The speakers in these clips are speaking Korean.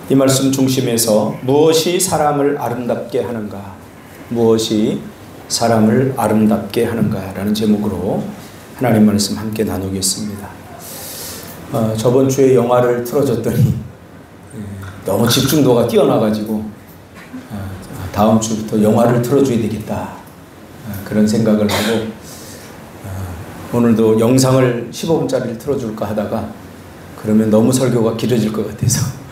이 말씀 중심에서 무엇이 사람을 아름답게 하는가, 무엇이 사람을 아름답게 하는가라는 제목으로 하나님 말씀 함께 나누겠습니다. 저번 주에 영화를 틀어줬더니 너무 집중도가 뛰어나가지고 다음 주부터 영화를 틀어줘야 되겠다, 그런 생각을 하고 오늘도 영상을 15분짜리를 틀어줄까 하다가 그러면 너무 설교가 길어질 것 같아서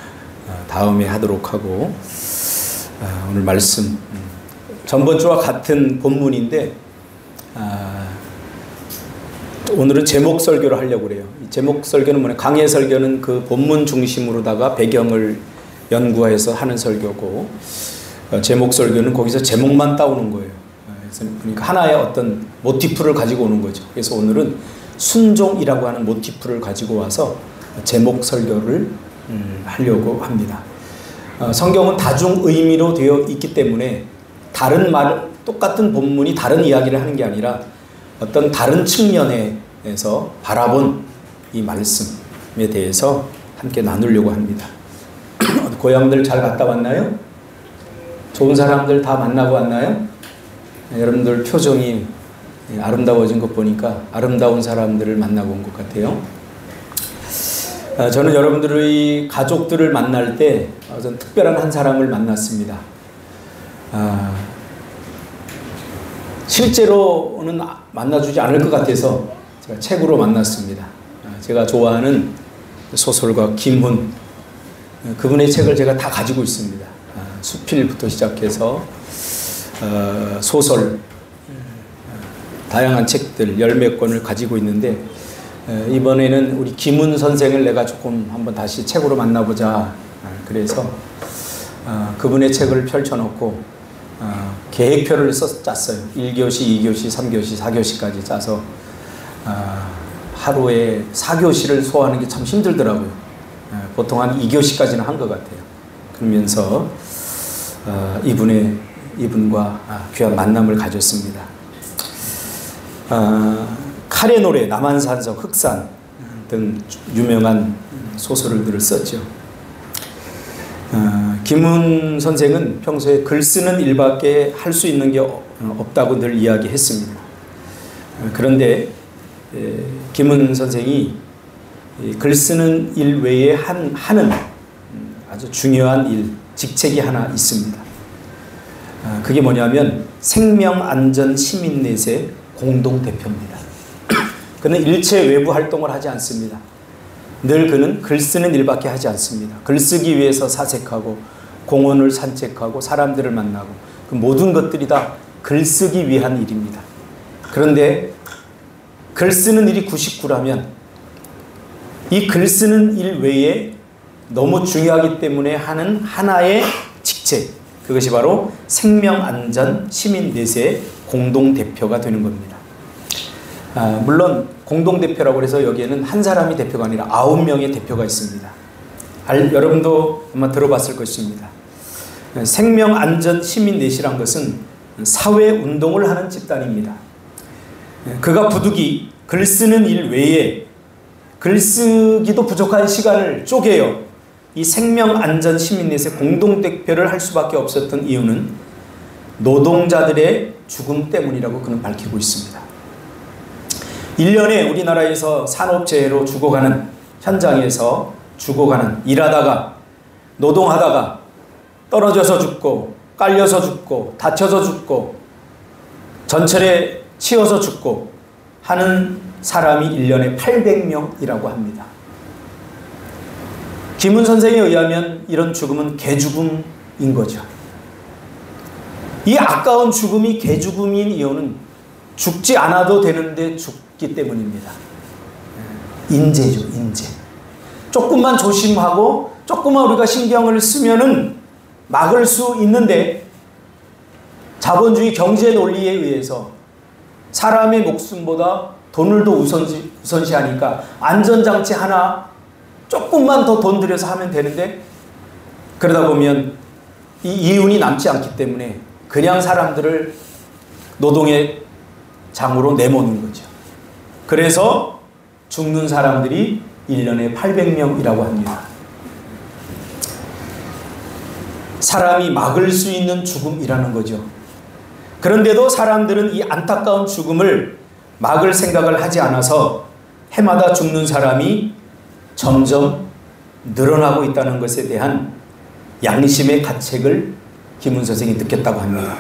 다음에 하도록 하고, 오늘 말씀 전번 주와 같은 본문인데 오늘은 제목 설교를 하려고 그래요. 제목 설교는 뭐냐, 강해 설교는 그 본문 중심으로다가 배경을 연구해서 하는 설교고, 제목 설교는 거기서 제목만 따오는 거예요. 그러니까 하나의 어떤 모티프를 가지고 오는 거죠. 그래서 오늘은 순종이라고 하는 모티프를 가지고 와서 제목 설교를 하려고 합니다. 성경은 다중 의미로 되어 있기 때문에 다른 똑같은 본문이 다른 이야기를 하는 게 아니라 어떤 다른 측면에서 바라본 이 말씀에 대해서 함께 나누려고 합니다. 고향들 잘 갔다 왔나요? 좋은 사람들 다 만나고 왔나요? 여러분들 표정이 아름다워진 것 보니까 아름다운 사람들을 만나고 온 것 같아요. 저는 여러분들의 가족들을 만날 때 어떤 특별한 한 사람을 만났습니다. 실제로는 만나주지 않을 것 같아서 제가 책으로 만났습니다. 제가 좋아하는 소설가 김훈, 그분의 책을 제가 다 가지고 있습니다. 수필부터 시작해서 소설, 다양한 책들 10몇 권을 가지고 있는데, 이번에는 우리 김훈 선생을 내가 조금 한번 다시 책으로 만나보자. 그래서 그분의 책을 펼쳐놓고 계획표를 짰어요. 1교시, 2교시, 3교시, 4교시까지 짜서 하루에 4교시를 소화하는 게 참 힘들더라고요. 보통 한 2교시까지는 한 것 같아요. 그러면서 이분과 귀한 만남을 가졌습니다. 칼의 노래, 남한산성, 흑산 등 유명한 소설들을 썼죠. 김훈 선생은 평소에 글 쓰는 일밖에 할 수 있는 게 없다고 늘 이야기했습니다. 그런데 김훈 선생이 글 쓰는 일 외에 하는 아주 중요한 일, 직책이 하나 있습니다. 그게 뭐냐면 생명안전시민넷의 공동대표입니다. 그는 일체 외부 활동을 하지 않습니다. 늘 그는 글 쓰는 일밖에 하지 않습니다. 글 쓰기 위해서 사색하고 공원을 산책하고 사람들을 만나고 그 모든 것들이 다 글 쓰기 위한 일입니다. 그런데 글 쓰는 일이 99라면 이 글 쓰는 일 외에 너무 중요하기 때문에 하는 하나의 직책, 그것이 바로 생명안전시민넷의 공동대표가 되는 겁니다. 물론 공동대표라고 해서 여기에는 한 사람이 대표가 아니라 9명의 대표가 있습니다. 여러분도 아마 들어봤을 것입니다. 생명안전시민넷이란 것은 사회운동을 하는 집단입니다. 그가 부득이 글 쓰는 일 외에 글 쓰기도 부족한 시간을 쪼개요. 이 생명안전시민넷의 공동대표를 할 수밖에 없었던 이유는 노동자들의 죽음 때문이라고 그는 밝히고 있습니다. 1년에 우리나라에서 산업재해로 죽어가는, 현장에서 죽어가는, 일하다가 노동하다가 떨어져서 죽고 깔려서 죽고 다쳐서 죽고 전철에 치여서 죽고 하는 사람이 1년에 800명이라고 합니다. 김훈 선생에 의하면 이런 죽음은 개죽음인 거죠. 이 아까운 죽음이 개죽음인 이유는 죽지 않아도 되는데 죽기 때문입니다. 인재죠, 인재. 조금만 조심하고 조금만 우리가 신경을 쓰면은 막을 수 있는데, 자본주의 경제 논리에 의해서 사람의 목숨보다 돈을 더 우선시하니까 안전장치 하나 조금만 더 돈 들여서 하면 되는데, 그러다 보면 이 이윤이 남지 않기 때문에 그냥 사람들을 노동의 장으로 내모는 거죠. 그래서 죽는 사람들이 1년에 800명이라고 합니다. 사람이 막을 수 있는 죽음이라는 거죠. 그런데도 사람들은 이 안타까운 죽음을 막을 생각을 하지 않아서 해마다 죽는 사람이 점점 늘어나고 있다는 것에 대한 양심의 가책을 김훈 선생이 느꼈다고 합니다.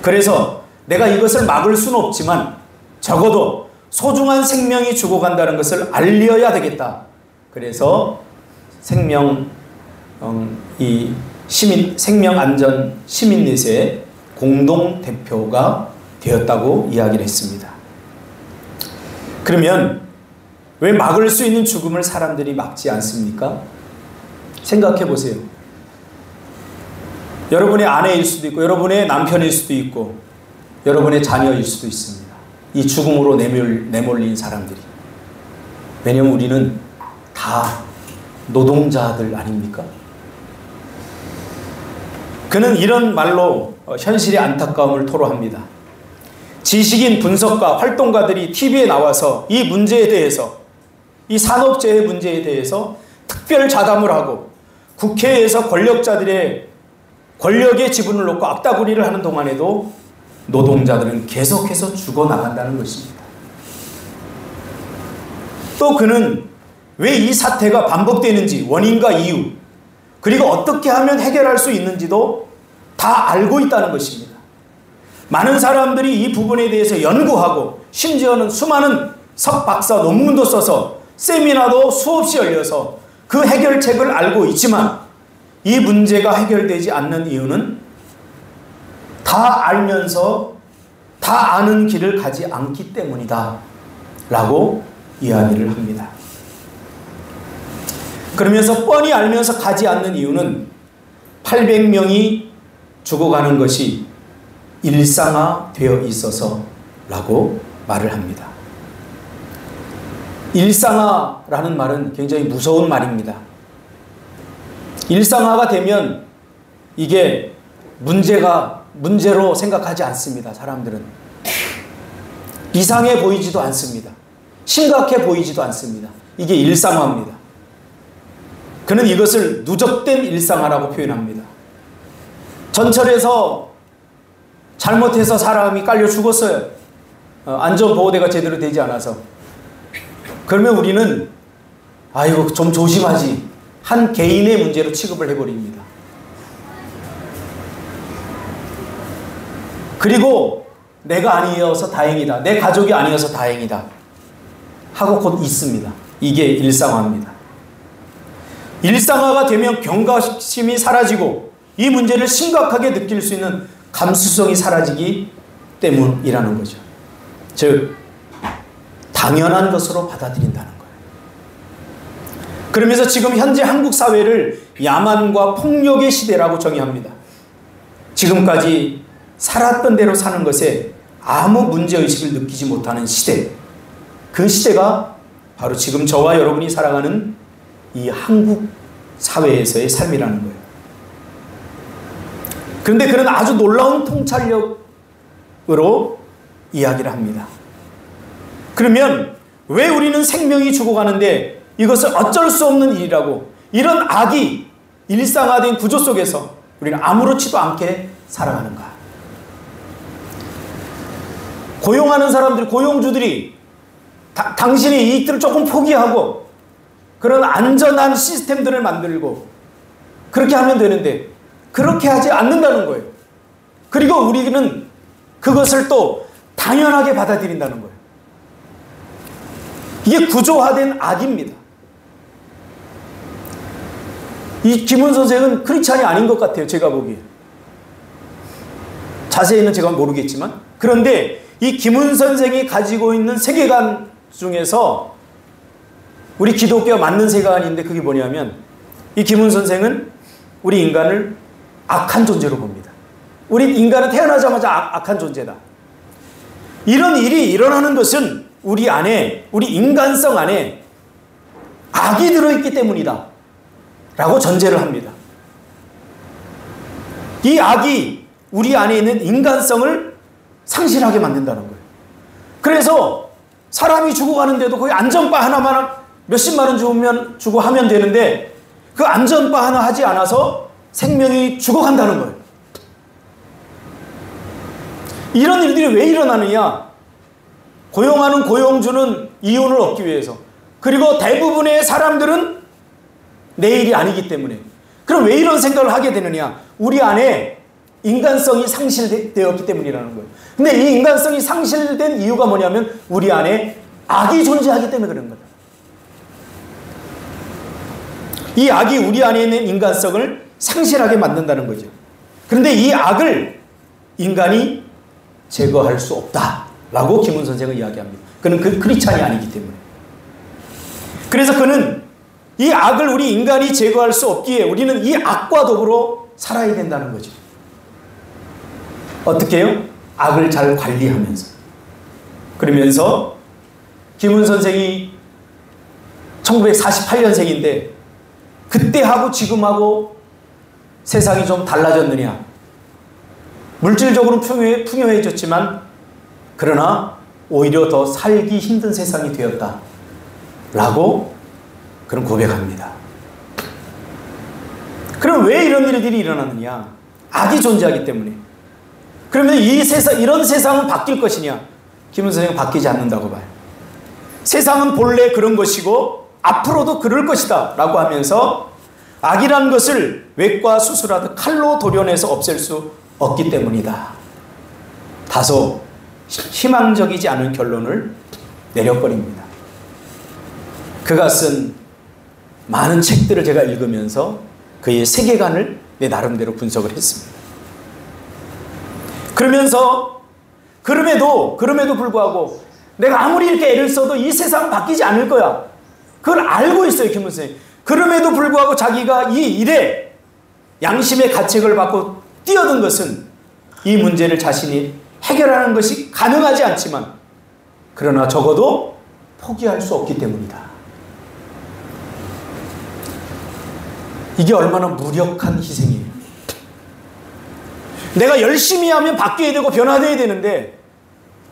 그래서 내가 이것을 막을 수는 없지만 적어도 소중한 생명이 죽어간다는 것을 알려야 되겠다. 그래서 생명안전 시민넷의 공동대표가 되었다고 이야기를 했습니다. 그러면 왜 막을 수 있는 죽음을 사람들이 막지 않습니까? 생각해 보세요. 여러분의 아내일 수도 있고 여러분의 남편일 수도 있고 여러분의 자녀일 수도 있습니다. 이 죽음으로 내몰린 사람들이. 왜냐하면 우리는 다 노동자들 아닙니까? 그는 이런 말로 현실의 안타까움을 토로합니다. 지식인 분석가, 활동가들이 TV에 나와서 이 문제에 대해서, 이 산업재해 문제에 대해서 특별 자담을 하고 국회에서 권력자들의 권력의 지분을 놓고 악다구리를 하는 동안에도 노동자들은 계속해서 죽어나간다는 것입니다. 또 그는 왜 이 사태가 반복되는지 원인과 이유, 그리고 어떻게 하면 해결할 수 있는지도 다 알고 있다는 것입니다. 많은 사람들이 이 부분에 대해서 연구하고 심지어는 수많은 석박사 논문도 써서 세미나도 수없이 열려서 그 해결책을 알고 있지만 이 문제가 해결되지 않는 이유는 다 알면서 다 아는 길을 가지 않기 때문이다 라고 이야기를 합니다. 그러면서 뻔히 알면서 가지 않는 이유는 800명이 죽어가는 것이 일상화되어 있어서 라고 말을 합니다. 일상화라는 말은 굉장히 무서운 말입니다. 일상화가 되면 이게 문제로 생각하지 않습니다. 사람들은 이상해 보이지도 않습니다. 심각해 보이지도 않습니다. 이게 일상화입니다. 그는 이것을 누적된 일상화라고 표현합니다. 전철에서 잘못해서 사람이 깔려 죽었어요. 안전보호대가 제대로 되지 않아서. 그러면 우리는 아이고 좀 조심하지, 한 개인의 문제로 취급을 해버립니다. 그리고 내가 아니어서 다행이다, 내 가족이 아니어서 다행이다 하고 곧 있습니다. 이게 일상화입니다. 일상화가 되면 경각심이 사라지고 이 문제를 심각하게 느낄 수 있는 감수성이 사라지기 때문이라는 거죠. 즉 당연한 것으로 받아들인다는 거예요. 그러면서 지금 현재 한국 사회를 야만과 폭력의 시대라고 정의합니다. 지금까지 살았던 대로 사는 것에 아무 문제의식을 느끼지 못하는 시대, 그 시대가 바로 지금 저와 여러분이 살아가는 이 한국 사회에서의 삶이라는 거예요. 그런데 그는 아주 놀라운 통찰력으로 이야기를 합니다. 그러면 왜 우리는 생명이 죽어가는데 이것을 어쩔 수 없는 일이라고, 이런 악이 일상화된 구조 속에서 우리는 아무렇지도 않게 살아가는가? 고용하는 사람들, 고용주들이 당신의 이익들을 조금 포기하고 그런 안전한 시스템들을 만들고 그렇게 하면 되는데 그렇게 하지 않는다는 거예요. 그리고 우리는 그것을 또 당연하게 받아들인다는 거예요. 이게 구조화된 악입니다. 이 김훈 선생은 크리스찬이 아닌 것 같아요. 제가 보기에. 자세히는 제가 모르겠지만. 그런데 이 김훈 선생이 가지고 있는 세계관 중에서 우리 기독교와 맞는 세계관인데 그게 뭐냐면 이 김훈 선생은 우리 인간을 악한 존재로 봅니다. 우리 인간은 태어나자마자 악한 존재다. 이런 일이 일어나는 것은 우리 안에, 우리 인간성 안에 악이 들어있기 때문이다 라고 전제를 합니다. 이 악이 우리 안에 있는 인간성을 상실하게 만든다는 거예요. 그래서 사람이 죽어가는데도 거기 안전바 하나만 몇십만 원 주고 하면 되는데 그 안전바 하나 하지 않아서 생명이 죽어간다는 거예요. 이런 일들이 왜 일어나느냐? 고용하는 고용주는 이윤을 얻기 위해서, 그리고 대부분의 사람들은 내일이 아니기 때문에. 그럼 왜 이런 생각을 하게 되느냐? 우리 안에 인간성이 상실되었기 때문이라는 거예요. 근데 이 인간성이 상실된 이유가 뭐냐면 우리 안에 악이 존재하기 때문에 그런 거예요. 이 악이 우리 안에 있는 인간성을 상실하게 만든다는 거죠. 그런데 이 악을 인간이 제거할 수 없다라고 김훈 선생은 이야기합니다. 그는 크리스찬이 아니기 때문에. 그래서 그는 이 악을 우리 인간이 제거할 수 없기에 우리는 이 악과 더불어 살아야 된다는 거죠. 어떻게 해요? 악을 잘 관리하면서. 그러면서 김훈 선생이 1948년생인데 그때하고 지금하고 세상이 좀 달라졌느냐? 물질적으로는 풍요해졌지만 그러나 오히려 더 살기 힘든 세상이 되었다 라고 그런 고백합니다. 그럼 왜 이런 일들이 일어나느냐? 악이 존재하기 때문에. 그러면 이런 세상은 바뀔 것이냐? 김훈 선생은 바뀌지 않는다고 봐요. 세상은 본래 그런 것이고 앞으로도 그럴 것이다 라고 하면서 악이라는 것을 외과 수술하듯 칼로 도려내서 없앨 수 없기 때문이다. 다소 희망적이지 않은 결론을 내려버립니다. 그가 쓴 많은 책들을 제가 읽으면서 그의 세계관을 내 나름대로 분석을 했습니다. 그러면서 그럼에도 불구하고 내가 아무리 이렇게 애를 써도 이 세상은 바뀌지 않을 거야. 그걸 알고 있어요, 김훈 선생님. 그럼에도 불구하고 자기가 이 일에 양심의 가책을 받고 뛰어든 것은 이 문제를 자신이 해결하는 것이 가능하지 않지만 그러나 적어도 포기할 수 없기 때문이다. 이게 얼마나 무력한 희생이에요. 내가 열심히 하면 바뀌어야 되고 변화되어야 되는데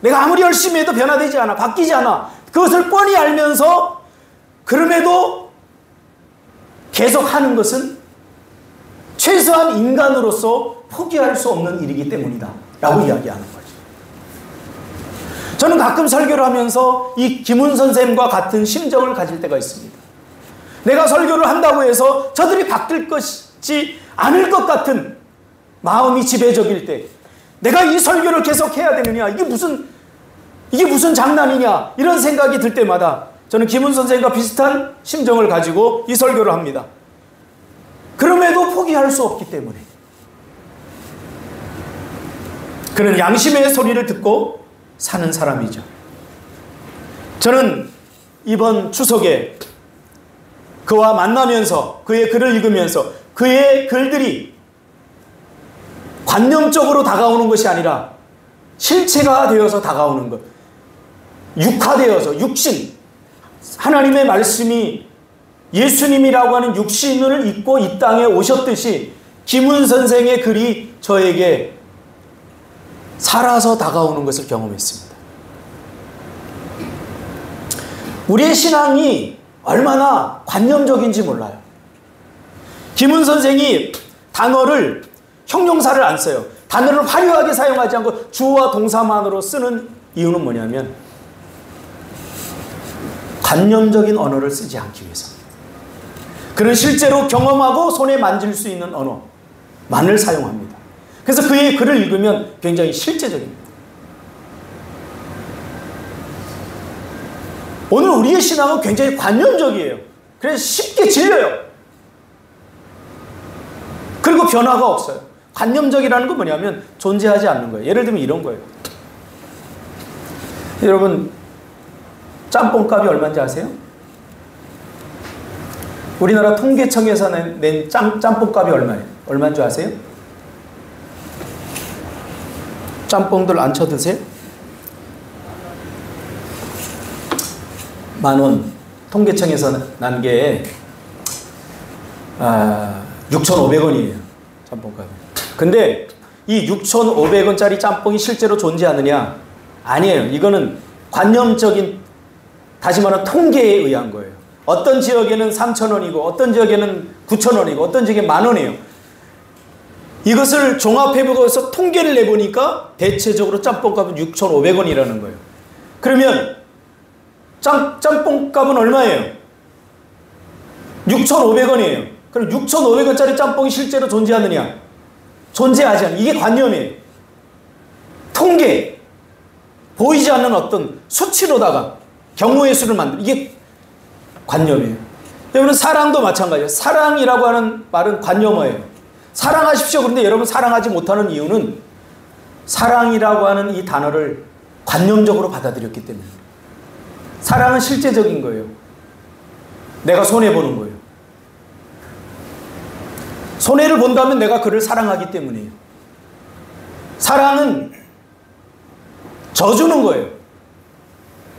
내가 아무리 열심히 해도 변화되지 않아. 바뀌지 않아. 그것을 뻔히 알면서 그럼에도 계속 하는 것은 최소한 인간으로서 포기할 수 없는 일이기 때문이다 라고 이야기하는 거죠. 저는 가끔 설교를 하면서 이 김훈 선생과 같은 심정을 가질 때가 있습니다. 내가 설교를 한다고 해서 저들이 바뀔 것이 않을 것 같은 마음이 지배적일 때 내가 이 설교를 계속 해야 되느냐, 이게 무슨 장난이냐 이런 생각이 들 때마다 저는 김훈 선생과 비슷한 심정을 가지고 이 설교를 합니다. 그럼에도 포기할 수 없기 때문에. 그는 양심의 소리를 듣고 사는 사람이죠. 저는 이번 추석에 그와 만나면서 그의 글을 읽으면서 그의 글들이 관념적으로 다가오는 것이 아니라 실체가 되어서 다가오는 것, 육화되어서 육신, 하나님의 말씀이 예수님이라고 하는 육신을 입고 이 땅에 오셨듯이 김훈 선생의 글이 저에게 살아서 다가오는 것을 경험했습니다. 우리의 신앙이 얼마나 관념적인지 몰라요. 김훈 선생이 단어를 형용사를 안 써요. 단어를 화려하게 사용하지 않고 주어와 동사만으로 쓰는 이유는 뭐냐면 관념적인 언어를 쓰지 않기 위해서. 그는 실제로 경험하고 손에 만질 수 있는 언어만을 사용합니다. 그래서 그의 글을 읽으면 굉장히 실제적입니다. 오늘 우리의 신앙은 굉장히 관념적이에요. 그래서 쉽게 질려요. 그리고 변화가 없어요. 관념적이라는 건 뭐냐면 존재하지 않는 거예요. 예를 들면 이런 거예요. 여러분, 짬뽕값이 얼마인지 아세요? 우리나라 통계청에서 낸 짬뽕값이 얼마예요? 얼마인 줄 아세요? 짬뽕들 안 쳐드세요? 10,000원. 통계청에서 난 게 6,500원이에요. 짬뽕값이. 근데 이 6,500원짜리 짬뽕이 실제로 존재하느냐? 아니에요. 이거는 관념적인, 다시 말하면 통계에 의한 거예요. 어떤 지역에는 3,000원이고 어떤 지역에는 9,000원이고 어떤 지역에 10,000원이에요. 이것을 종합해보고서 통계를 내보니까 대체적으로 짬뽕값은 6,500원이라는 거예요. 그러면 짬뽕값은 얼마예요? 6,500원이에요. 그럼 6,500원짜리 짬뽕이 실제로 존재하느냐? 존재하지 않는, 이게 관념이에요. 통계, 보이지 않는 어떤 수치로다가 경우의 수를 만드는, 이게 관념이에요. 여러분, 사랑도 마찬가지예요. 사랑이라고 하는 말은 관념어예요. 사랑하십시오. 그런데 여러분, 사랑하지 못하는 이유는 사랑이라고 하는 이 단어를 관념적으로 받아들였기 때문에. 사랑은 실제적인 거예요. 내가 손해보는 거예요. 손해를 본다면 내가 그를 사랑하기 때문이에요. 사랑은 져주는 거예요.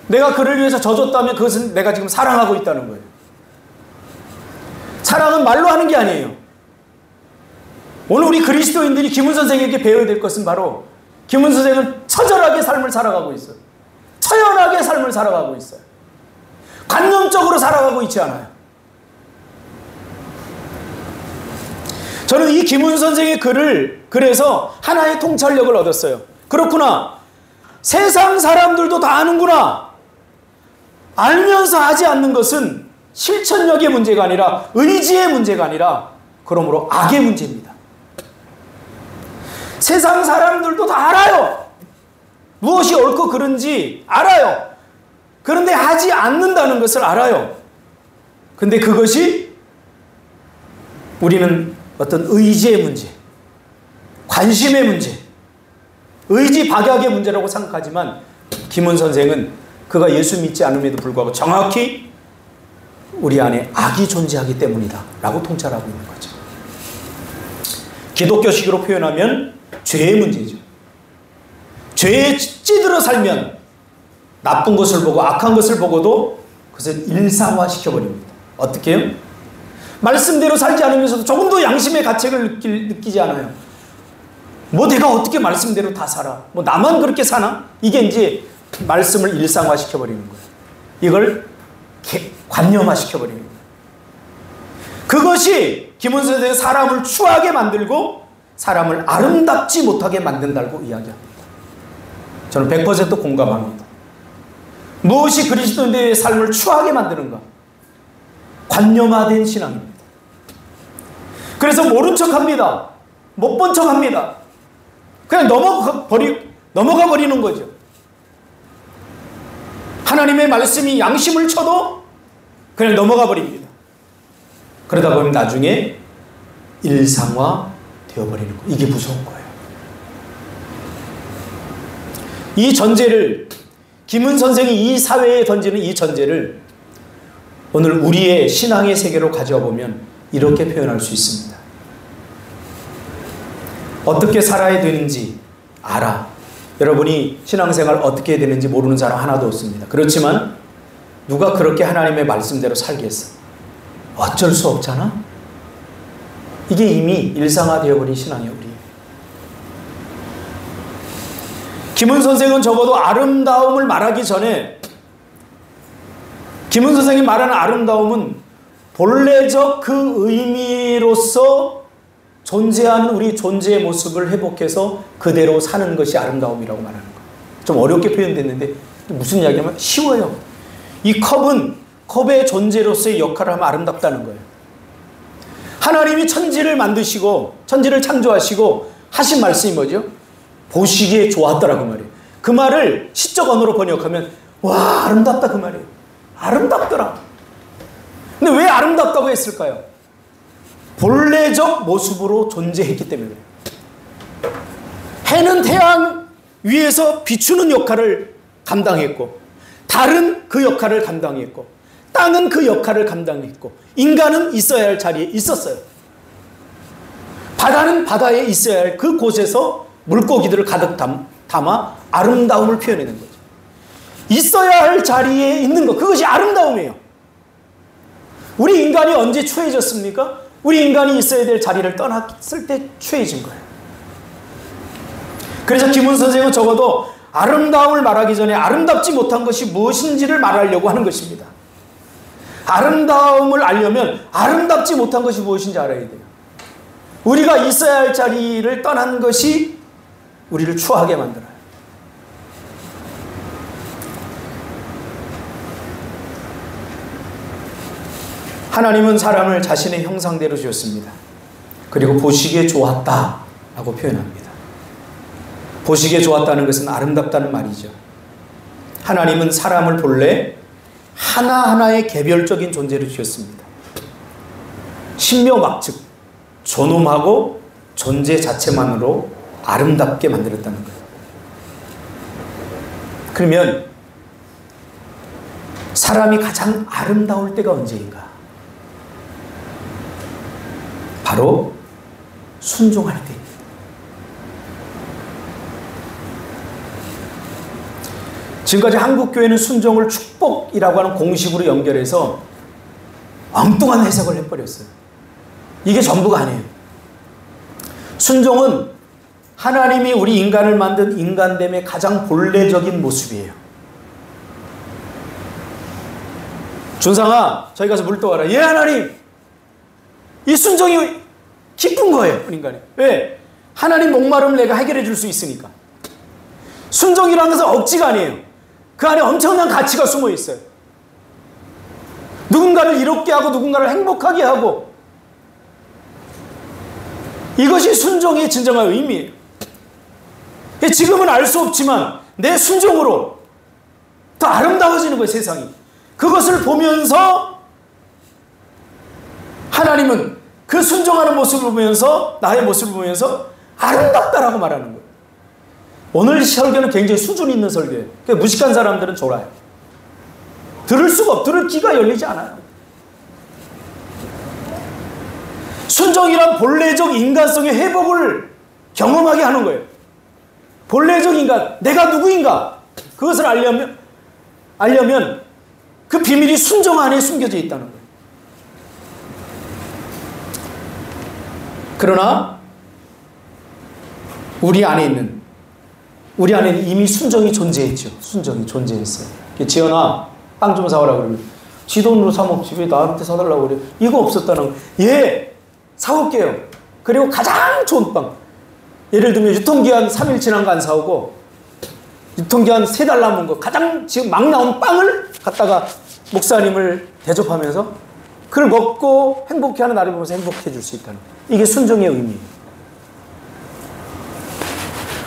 내가 그를 위해서 져줬다면 그것은 내가 지금 사랑하고 있다는 거예요. 사랑은 말로 하는 게 아니에요. 오늘 우리 그리스도인들이 김훈 선생에게 배워야 될 것은 바로, 김훈 선생은 처절하게 삶을 살아가고 있어요. 처연하게 삶을 살아가고 있어요. 관념적으로 살아가고 있지 않아요. 저는 이 김훈 선생의 글을 그래서 하나의 통찰력을 얻었어요. 그렇구나. 세상 사람들도 다 아는구나. 알면서 하지 않는 것은 실천력의 문제가 아니라 의지의 문제가 아니라 그러므로 악의 문제입니다. 세상 사람들도 다 알아요. 무엇이 옳고 그른지 알아요. 그런데 하지 않는다는 것을 알아요. 근데 그것이 우리는 어떤 의지의 문제, 관심의 문제, 의지 박약의 문제라고 생각하지만 김훈 선생은 그가 예수 믿지 않음에도 불구하고 정확히 우리 안에 악이 존재하기 때문이다 라고 통찰하고 있는 거죠. 기독교식으로 표현하면 죄의 문제죠. 죄에 찌들어 살면 나쁜 것을 보고 악한 것을 보고도 그것을 일상화시켜버립니다. 어떻게 해요? 말씀대로 살지 않으면서도 조금도 양심의 가책을 느끼지 않아요. 뭐 내가 어떻게 말씀대로 다 살아? 뭐 나만 그렇게 사나? 이게 이제 말씀을 일상화시켜버리는 거예요. 이걸 관념화시켜버리는 거예요. 그것이 김훈 선생의 사람을 추하게 만들고 사람을 아름답지 못하게 만든다고 이야기합니다. 저는 100% 공감합니다. 무엇이 그리스도인들의 삶을 추하게 만드는가? 관념화된 신앙입니다. 그래서 모른 척합니다. 못 본 척합니다. 그냥 넘어가 버리는 거죠. 하나님의 말씀이 양심을 쳐도 그냥 넘어가 버립니다. 그러다 보면 나중에 일상화 되어버리는 거. 이게 무서운 거예요. 이 전제를, 김훈 선생이 이 사회에 던지는 이 전제를 오늘 우리의 신앙의 세계로 가져와 보면 이렇게 표현할 수 있습니다. 어떻게 살아야 되는지 알아. 여러분이 신앙생활 어떻게 해야 되는지 모르는 사람 하나도 없습니다. 그렇지만 누가 그렇게 하나님의 말씀대로 살겠어? 어쩔 수 없잖아? 이게 이미 일상화되어버린 신앙이에요. 우리. 김훈 선생은 적어도 아름다움을 말하기 전에, 김훈 선생이 말하는 아름다움은 본래적 그 의미로서 존재하는 우리 존재의 모습을 회복해서 그대로 사는 것이 아름다움이라고 말하는 거예요. 좀 어렵게 표현됐는데 무슨 이야기냐면 쉬워요. 이 컵은 컵의 존재로서의 역할을 하면 아름답다는 거예요. 하나님이 천지를 만드시고 천지를 창조하시고 하신 말씀이 뭐죠? 보시기에 좋았더라 그 말이에요. 그 말을 시적 언어로 번역하면 와 아름답다 그 말이에요. 아름답더라. 근데 왜 아름답다고 했을까요? 본래적 모습으로 존재했기 때문에. 해는 태양 위에서 비추는 역할을 감당했고, 달은 그 역할을 감당했고, 땅은 그 역할을 감당했고, 인간은 있어야 할 자리에 있었어요. 바다는 바다에 있어야 할 그 곳에서 물고기들을 가득 담아 아름다움을 표현하는 거죠. 있어야 할 자리에 있는 것, 그것이 아름다움이에요. 우리 인간이 언제 추해졌습니까? 우리 인간이 있어야 될 자리를 떠났을 때 추해진 거예요. 그래서 김훈 선생은 적어도 아름다움을 말하기 전에 아름답지 못한 것이 무엇인지를 말하려고 하는 것입니다. 아름다움을 알려면 아름답지 못한 것이 무엇인지 알아야 돼요. 우리가 있어야 할 자리를 떠난 것이 우리를 추하게 만들어요. 하나님은 사람을 자신의 형상대로 지었습니다. 그리고 보시기에 좋았다라고 표현합니다. 보시기에 좋았다는 것은 아름답다는 말이죠. 하나님은 사람을 본래 하나하나의 개별적인 존재로 지었습니다. 신묘막측, 존엄하고 존재 자체만으로 아름답게 만들었다는 거예요. 그러면 사람이 가장 아름다울 때가 언제인가? 바로 순종할 때입니다. 지금까지 한국교회는 순종을 축복이라고 하는 공식으로 연결해서 엉뚱한 해석을 해버렸어요. 이게 전부가 아니에요. 순종은 하나님이 우리 인간을 만든 인간됨의 가장 본래적인 모습이에요. 준상아, 저희 가서 물 떠와라. 예, 하나님! 이 순종이 기쁜 거예요, 인간이. 왜? 하나님 목마름을 내가 해결해 줄 수 있으니까. 순종이라는 것은 억지가 아니에요. 그 안에 엄청난 가치가 숨어 있어요. 누군가를 이롭게 하고 누군가를 행복하게 하고, 이것이 순종의 진정한 의미예요. 지금은 알 수 없지만 내 순종으로 더 아름다워지는 거예요, 세상이. 그것을 보면서 하나님은 그 순종하는 모습을 보면서, 나의 모습을 보면서 아름답다라고 말하는 거예요. 오늘 설교는 굉장히 수준 있는 설교예요. 무식한 사람들은 졸아요. 들을 귀가 열리지 않아요. 순종이란 본래적 인간성의 회복을 경험하게 하는 거예요. 본래적 인간, 내가 누구인가? 그것을 알려면 그 비밀이 순종 안에 숨겨져 있다는 거예요. 그러나 우리 안에는 이미 순종이 존재했죠. 순종이 존재했어요. 지연아, 빵 좀 사오라 그러면 지 돈으로 사 먹지 왜 나한테 사달라고 그래? 이거 없었다는 거. 예, 사올게요. 그리고 가장 좋은 빵. 예를 들면 유통기한 3일 지난 거 안 사오고 유통기한 3달 남은 거 가장 지금 막 나온 빵을 갖다가 목사님을 대접하면서 그걸 먹고 행복해하는 나를 보면서 행복해 줄 수 있다는 거예요. 이게 순종의 의미예요.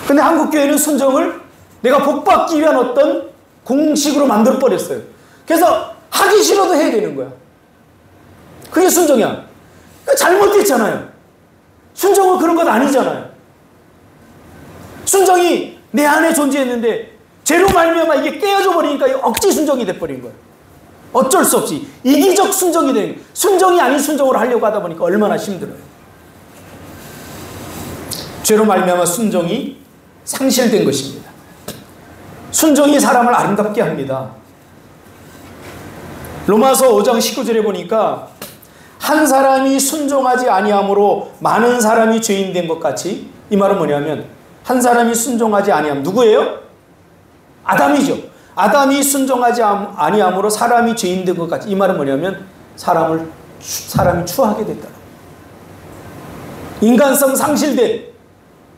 근데 한국교회는 순종을 내가 복받기 위한 어떤 공식으로 만들어버렸어요. 그래서 하기 싫어도 해야 되는 거야. 그게 순종이야. 잘못됐잖아요. 순종은 그런 것 아니잖아요. 순종이 내 안에 존재했는데 죄로 말미암아 이게 깨어져 버리니까 억지 순종이 돼버린 거예요. 어쩔 수 없이 이기적 순종이 되는 거예요. 순종이 아닌 순종을 하려고 하다 보니까 얼마나 힘들어요. 죄로 말미암아 순종이 상실된 것입니다. 순종이 사람을 아름답게 합니다. 로마서 5장 19절에 보니까 한 사람이 순종하지 아니함으로 많은 사람이 죄인 된 것 같이, 이 말은 뭐냐면 한 사람이 순종하지 아니함, 누구예요? 아담이죠. 아담이 순종하지 아니함으로 사람이 죄인 된 것 같이, 이 말은 뭐냐면 사람이 추하게 됐다. 인간성 상실된,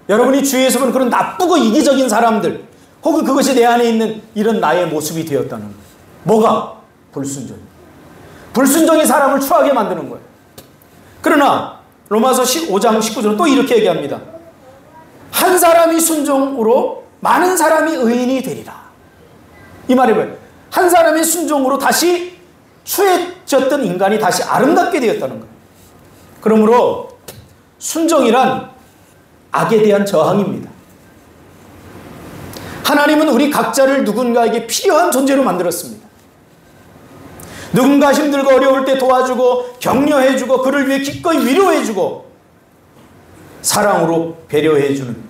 여러분이 주위에서 보는 그런 나쁘고 이기적인 사람들, 혹은 그것이 내 안에 있는 이런 나의 모습이 되었다는 거예요. 뭐가? 불순종. 불순종이 사람을 추하게 만드는 거예요. 그러나 로마서 5장 19절은 또 이렇게 얘기합니다. 한 사람이 순종으로 많은 사람이 의인이 되리라. 이 말이 뭐예요? 한 사람의 순종으로 다시 추해졌던 인간이 다시 아름답게 되었다는 거예요. 그러므로 순종이란 악에 대한 저항입니다. 하나님은 우리 각자를 누군가에게 필요한 존재로 만들었습니다. 누군가 힘들고 어려울 때 도와주고 격려해주고 그를 위해 기꺼이 위로해주고 사랑으로 배려해주는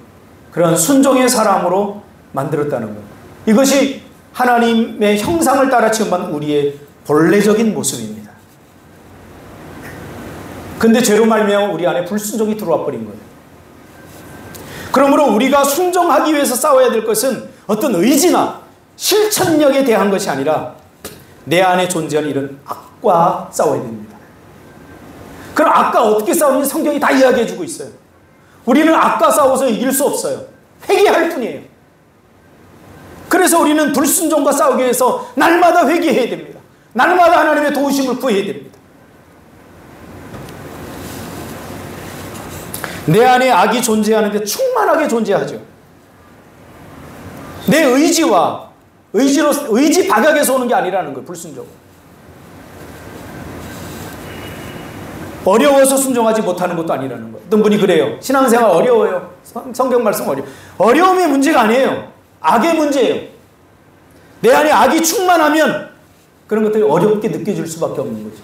그런 순종의 사람으로 만들었다는 것. 이것이 하나님의 형상을 따라 지음받은 우리의 본래적인 모습입니다. 근데 죄로 말미암아 우리 안에 불순종이 들어와 버린 거예요. 그러므로 우리가 순종하기 위해서 싸워야 될 것은 어떤 의지나 실천력에 대한 것이 아니라 내 안에 존재하는 이런 악과 싸워야 됩니다. 그럼 악과 어떻게 싸우는지 성경이 다 이야기해 주고 있어요. 우리는 악과 싸워서 이길 수 없어요. 회개할 뿐이에요. 그래서 우리는 불순종과 싸우기 위해서 날마다 회개해야 됩니다. 날마다 하나님의 도우심을 구해야 됩니다. 내 안에 악이 존재하는데 충만하게 존재하죠. 내 의지와 의지 박약에서 오는 게 아니라는 거예요. 불순종. 어려워서 순종하지 못하는 것도 아니라는 거예요. 어떤 분이 그래요. 신앙생활 어려워요. 성경 말씀 어려움이 문제가 아니에요. 악의 문제예요. 내 안에 악이 충만하면 그런 것들이 어렵게 느껴질 수밖에 없는 거죠.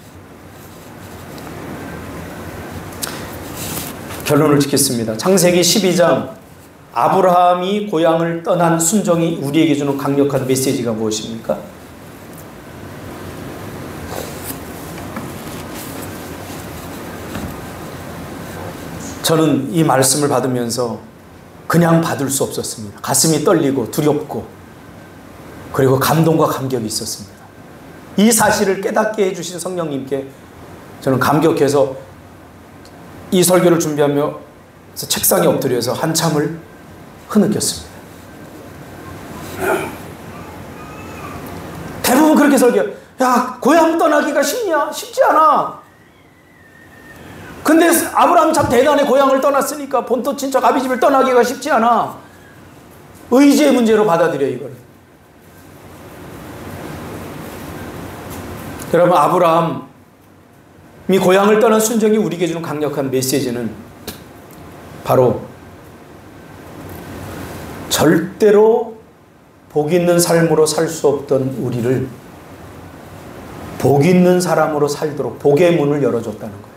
결론을 짓겠습니다. 창세기 12장 아브라함이 고향을 떠난 순종이 우리에게 주는 강력한 메시지가 무엇입니까? 저는 이 말씀을 받으면서 그냥 받을 수 없었습니다. 가슴이 떨리고 두렵고 그리고 감동과 감격이 있었습니다. 이 사실을 깨닫게 해주신 성령님께 저는 감격해서 이 설교를 준비하며 책상에 엎드려서 한참을 흐느꼈습니다. 대부분 그렇게 설교해요. 야, 고향 떠나기가 쉽냐? 쉽지 않아. 근데 아브라함 참 대단해. 고향을 떠났으니까 본토 친척 아비집을 떠나기가 쉽지 않아. 의지의 문제로 받아들여 이걸. 여러분, 아브라함이 고향을 떠난 순종이 우리에게 주는 강력한 메시지는 바로 절대로 복 있는 삶으로 살 수 없던 우리를 복 있는 사람으로 살도록 복의 문을 열어줬다는 거예요.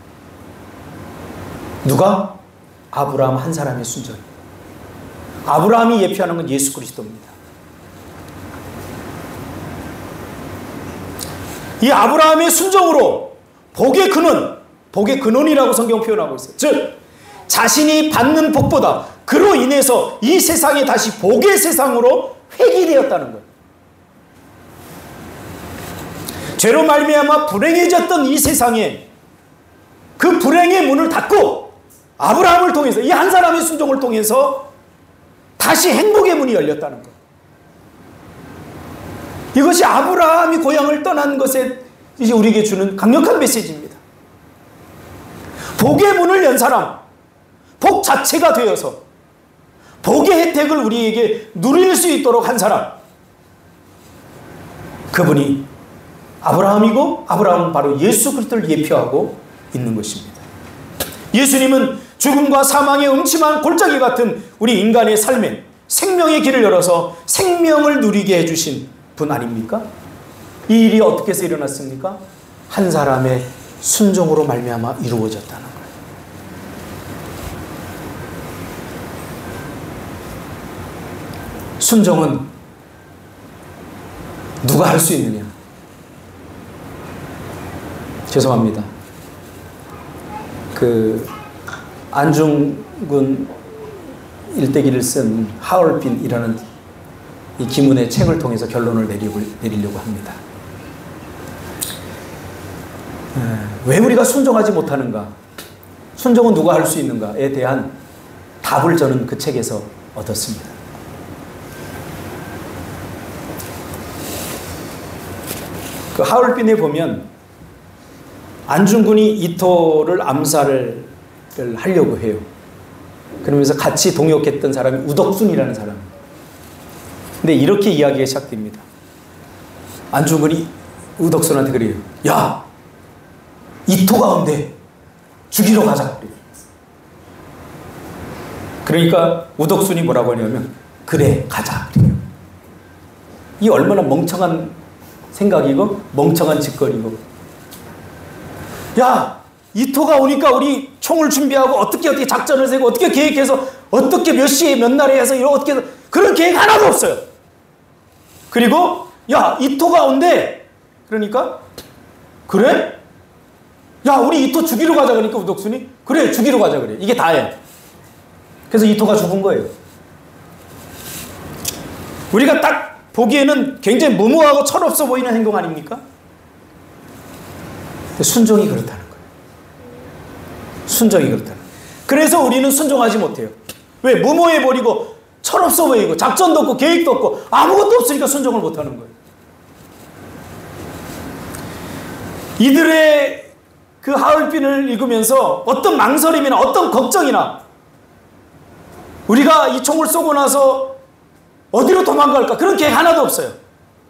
누가? 아브라함 한 사람의 순종. 아브라함이 예표하는 건 예수 그리스도입니다. 이 아브라함의 순종으로 복의 근원이라고 성경 표현하고 있어요. 즉 자신이 받는 복보다 그로 인해서 이 세상이 다시 복의 세상으로 회귀되었다는 거예요. 죄로 말미암아 불행해졌던 이 세상에 그 불행의 문을 닫고 아브라함을 통해서 이 한 사람의 순종을 통해서 다시 행복의 문이 열렸다는 거예요. 이것이 아브라함이 고향을 떠난 것에 이제 우리에게 주는 강력한 메시지입니다. 복의 문을 연 사람, 복 자체가 되어서 복의 혜택을 우리에게 누릴 수 있도록 한 사람, 그분이 아브라함이고 아브라함은 바로 예수 그리스도를 예표하고 있는 것입니다. 예수님은 죽음과 사망의 음침한 골짜기 같은 우리 인간의 삶에 생명의 길을 열어서 생명을 누리게 해주신 분 아닙니까? 이 일이 어떻게 해서 일어났습니까? 한 사람의 순종으로 말미암아 이루어졌다는 거예요. 순종은 누가 할 수 있느냐? 죄송합니다. 안중근 일대기를 쓴 하얼빈이라는 이 기문의 책을 통해서 결론을 내리려고 합니다. 왜 우리가 순종하지 못하는가? 순종은 누가 할 수 있는가에 대한 답을 저는 그 책에서 얻었습니다. 그 하얼빈에 보면 안중근이 이토를 암살을 하려고 해요. 그러면서 같이 동역했던 사람이 우덕순이라는 사람. 근데 이렇게 이야기가 시작됩니다. 안중근이 우덕순한테 그래요. 야, 이토 가운데 죽이러 가자. 그러니까 우덕순이 뭐라고 하냐면 그래 가자. 이 얼마나 멍청한 생각이고 멍청한 짓거리고. 야, 이토가 오니까 우리 총을 준비하고 어떻게 작전을 세고 어떻게 계획해서 어떻게 몇 시에 몇 날에 해서 이런 어떻게 그런 계획 하나도 없어요. 그리고 야, 이토가 온대. 그러니까 그래? 야, 우리 이토 죽이러 가자. 그러니까 우덕순이 그래, 죽이러 가자 그래. 이게 다예요. 그래서 이토가 죽은 거예요. 우리가 딱 보기에는 굉장히 무모하고 철없어 보이는 행동 아닙니까? 근데 순종이 그렇다는 거예요. 순종이 그렇다는. 그래서 우리는 순종하지 못해요. 왜? 무모해버리고 철없어 보이고 작전도 없고 계획도 없고 아무것도 없으니까 순종을 못하는 거예요. 이들의 그 하얼빈을 읽으면서 어떤 망설임이나 어떤 걱정이나 우리가 이 총을 쏘고 나서 어디로 도망갈까 그런 계획 하나도 없어요.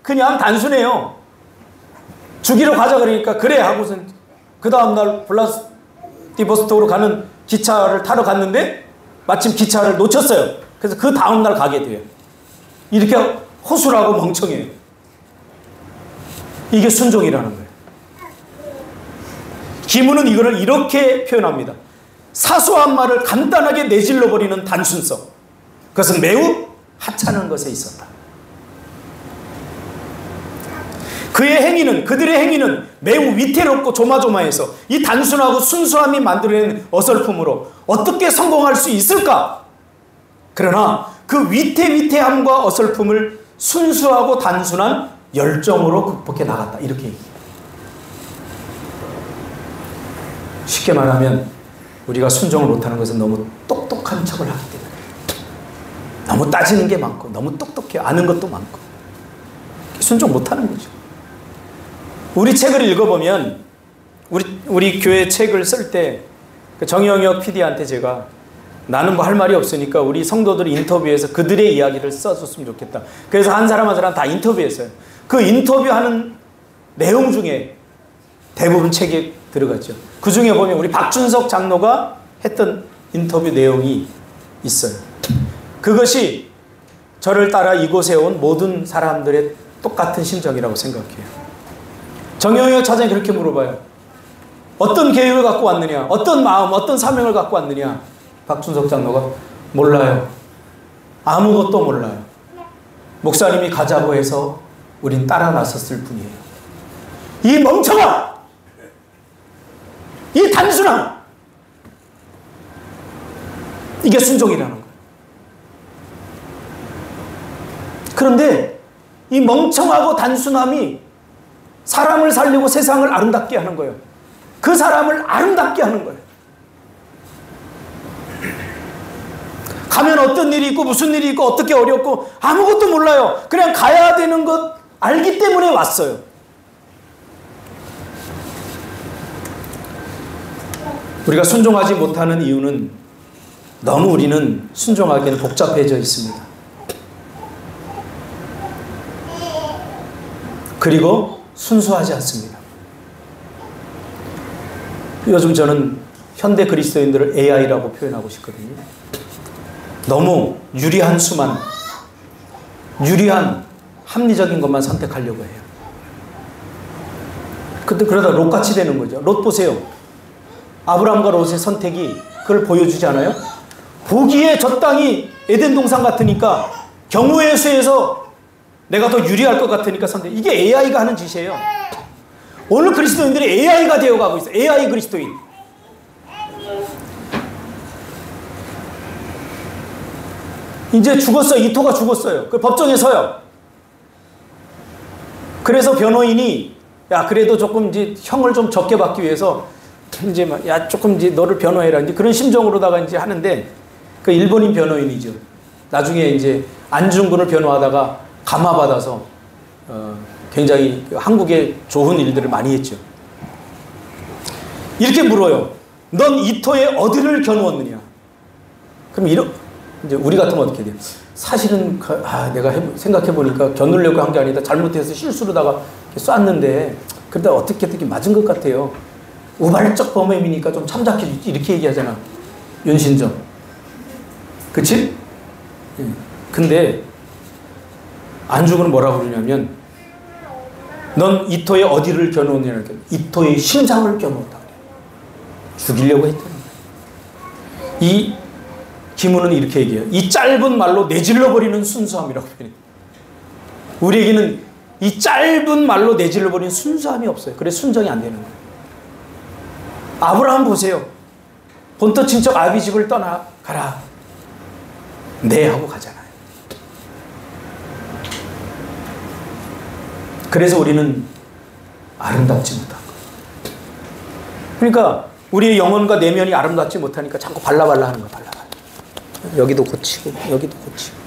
그냥 단순해요. 죽이러 가자 그러니까 그래 하고선 그 다음날 블라디보스톡으로 가는 기차를 타러 갔는데 마침 기차를 놓쳤어요. 그래서 그 다음날 가게 돼요. 이렇게 허술하고 멍청해요. 이게 순종이라는 거예요. 기문은 이거를 이렇게 표현합니다. 사소한 말을 간단하게 내질러버리는 단순성. 그것은 매우 하찮은 것에 있었다. 그들의 행위는 매우 위태롭고 조마조마해서 이 단순하고 순수함이 만들어낸 어설픔으로 어떻게 성공할 수 있을까? 그러나 그 위태함과 어설픔을 순수하고 단순한 열정으로 극복해 나갔다. 이렇게 얘기해요. 쉽게 말하면 우리가 순종을 못하는 것은 너무 똑똑한 척을 하기 때문에 너무 따지는 게 많고 너무 똑똑해 아는 것도 많고 순종 못하는 거죠. 우리 책을 읽어보면 우리 교회 책을 쓸 때 정영혁 PD한테 제가 나는 뭐 할 말이 없으니까 우리 성도들 인터뷰에서 그들의 이야기를 써줬으면 좋겠다. 그래서 한 사람 한 사람 다 인터뷰했어요. 그 인터뷰하는 내용 중에 대부분 책에 들어갔죠. 그 중에 보면 우리 박준석 장로가 했던 인터뷰 내용이 있어요. 그것이 저를 따라 이곳에 온 모든 사람들의 똑같은 심정이라고 생각해요. 정영혁 차장이 그렇게 물어봐요. 어떤 계획을 갖고 왔느냐? 어떤 마음, 어떤 사명을 갖고 왔느냐? 박준석 장로가 몰라요. 아무것도 몰라요. 목사님이 가자고 해서 우린 따라 나섰을 뿐이에요. 이 멍청함! 이 단순함! 이게 순종이라는 거예요. 그런데 이 멍청하고 단순함이 사람을 살리고 세상을 아름답게 하는 거예요. 그 사람을 아름답게 하는 거예요. 가면 어떤 일이 있고 무슨 일이 있고 어떻게 어렵고 아무것도 몰라요. 그냥 가야 되는 것 알기 때문에 왔어요. 우리가 순종하지 못하는 이유는 너무 우리는 순종하기에는 복잡해져 있습니다. 그리고 순수하지 않습니다. 요즘 저는 현대 그리스도인들을 AI라고 표현하고 싶거든요. 너무 유리한 수만, 유리한 합리적인 것만 선택하려고 해요. 근데 그러다 롯같이 되는 거죠. 롯 보세요. 아브라함과 롯의 선택이 그걸 보여주지 않아요? 보기에 저 땅이 에덴 동산 같으니까 경우의 수에서 내가 더 유리할 것 같으니까 선택. 이게 AI가 하는 짓이에요. 오늘 그리스도인들이 AI가 되어가고 있어요. AI 그리스도인. 이제 죽었어요. 이토가 죽었어요. 그 법정에 서요. 그래서 변호인이 야 그래도 조금 이제 형을 좀 적게 받기 위해서 이제 막 야 조금 이제 너를 변호해라 이제 그런 심정으로다가 이제 하는데 그 일본인 변호인이죠. 나중에 이제 안중근을 변호하다가 감화받아서 굉장히 한국에 좋은 일들을 많이 했죠. 이렇게 물어요. 넌 이토의 어디를 겨누었느냐? 그럼 이제 우리 같으면 어떻게 돼요? 사실은 내가 생각해보니까 겨누려고 한 게 아니다. 잘못해서 실수로다가 쐈는데 그러다 어떻게 맞은 것 같아요. 우발적 범행이니까 좀 참작해주지 이렇게 얘기하잖아. 윤신정. 그치? 근데 안중근은 뭐라고 그러냐면 넌 이토의 어디를 겨누었냐니까 이토의 심장을 겨누었다. 죽이려고 했다는 거야. 이 기문은 이렇게 얘기해요. 이 짧은 말로 내질러버리는 순수함이라고 표현해요. 우리에게는 이 짧은 말로 내질러버리는 순수함이 없어요. 그래서 순종이 안 되는 거예요. 아브라함 보세요. 본토 친척 아비 집을 떠나가라. 네 하고 가잖아요. 그래서 우리는 아름답지 못한 거예요. 그러니까 우리의 영혼과 내면이 아름답지 못하니까 자꾸 발라발라 하는 거야. 발라발라. 여기도 고치고 여기도 고치고.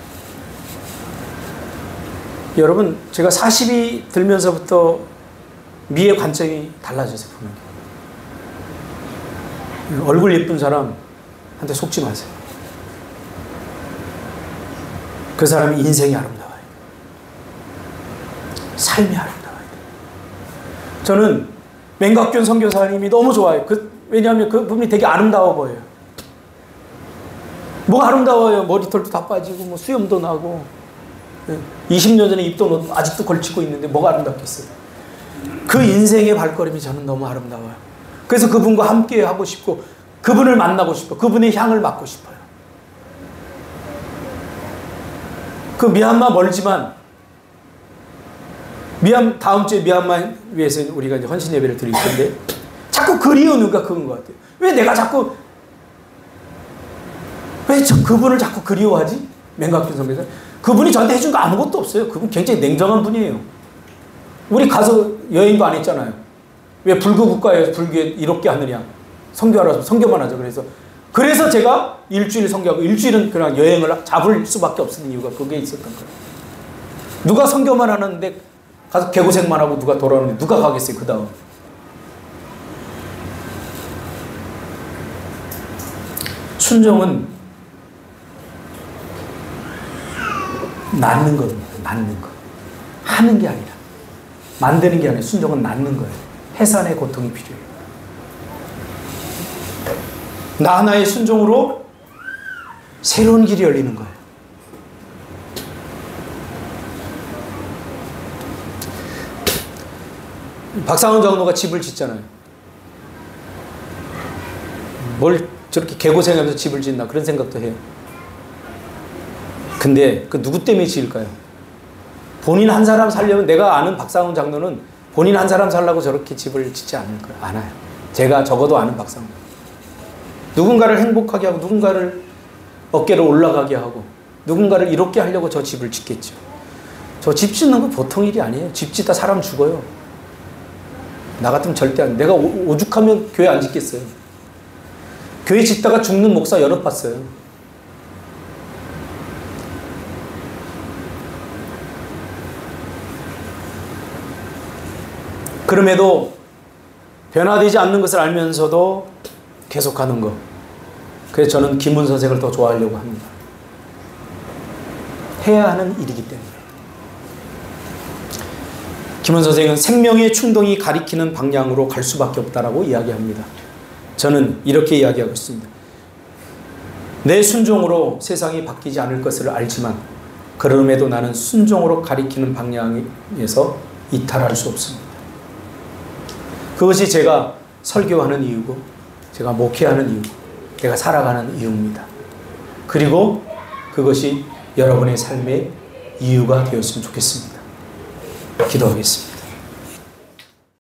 여러분, 제가 40이 들면서부터 미의 관점이 달라져서 보는 게, 얼굴 예쁜 사람한테 속지 마세요. 그 사람이 인생이 아름다워요. 삶이 아름다워요. 저는 맹각균 선교사님이 너무 좋아요. 왜냐하면 그분이 되게 아름다워 보여요. 뭐가 아름다워요? 머리털도 다 빠지고 뭐 수염도 나고 20년 전에 입던 옷 아직도 걸치고 있는데 뭐가 아름답겠어요? 그 인생의 발걸음이 저는 너무 아름다워요. 그래서 그분과 함께 하고 싶고 그분을 만나고 싶어. 그분의 향을 맡고 싶어요. 그 미얀마 멀지만 다음 주에 미얀마 위해서 우리가 이제 헌신 예배를 드릴 텐데 자꾸 그리운 이유가 그건 것 같아요. 왜 내가 자꾸 그분을 자꾸 그리워하지? 맹각균 선교사. 그분이 저한테 해준 거 아무것도 없어요. 그분 굉장히 냉정한 분이에요. 우리 가서 여행도 안 했잖아요. 왜 불교 국가에 불교에 이렇게 하느냐? 선교하라서 선교만 하죠. 그래서 제가 일주일 선교하고 일주일은 그냥 여행을 잡을 수밖에 없는 이유가 그게 있었던 거예요. 누가 선교만 하는데 가서 개고생만 하고 누가 돌아오는데 누가 가겠어요? 그 다음. 순종은 낳는 겁니다. 낳는 거. 하는 게 아니라. 만드는 게 아니라 순종은 낳는 거예요. 해산의 고통이 필요해요. 나 하나의 순종으로 새로운 길이 열리는 거예요. 박상원 장로가 집을 짓잖아요. 뭘 저렇게 개고생하면서 집을 짓나 그런 생각도 해요. 근데 그 누구 때문에 지을까요? 본인 한 사람 살려면, 내가 아는 박상원 장로는 본인 한 사람 살려고 저렇게 집을 짓지 않을 거예요. 않아요. 제가 적어도 아는 박상원. 누군가를 행복하게 하고 누군가를 어깨로 올라가게 하고 누군가를 이롭게 하려고 저 집을 짓겠죠. 저 집 짓는 거 보통 일이 아니에요. 집 짓다 사람 죽어요. 나 같으면 절대 안. 내가 오죽하면 교회 안 짓겠어요. 교회 짓다가 죽는 목사 여러 봤어요. 그럼에도 변화되지 않는 것을 알면서도 계속하는 것. 그래서 저는 김훈 선생을 더 좋아하려고 합니다. 해야 하는 일이기 때문에. 김훈 선생은 생명의 충동이 가리키는 방향으로 갈 수밖에 없다라고 이야기합니다. 저는 이렇게 이야기하고 있습니다. 내 순종으로 세상이 바뀌지 않을 것을 알지만 그럼에도 나는 순종으로 가리키는 방향에서 이탈할 수 없습니다. 그것이 제가 설교하는 이유고 제가 목회하는 이유고 내가 살아가는 이유입니다. 그리고 그것이 여러분의 삶의 이유가 되었으면 좋겠습니다. 기도하겠습니다.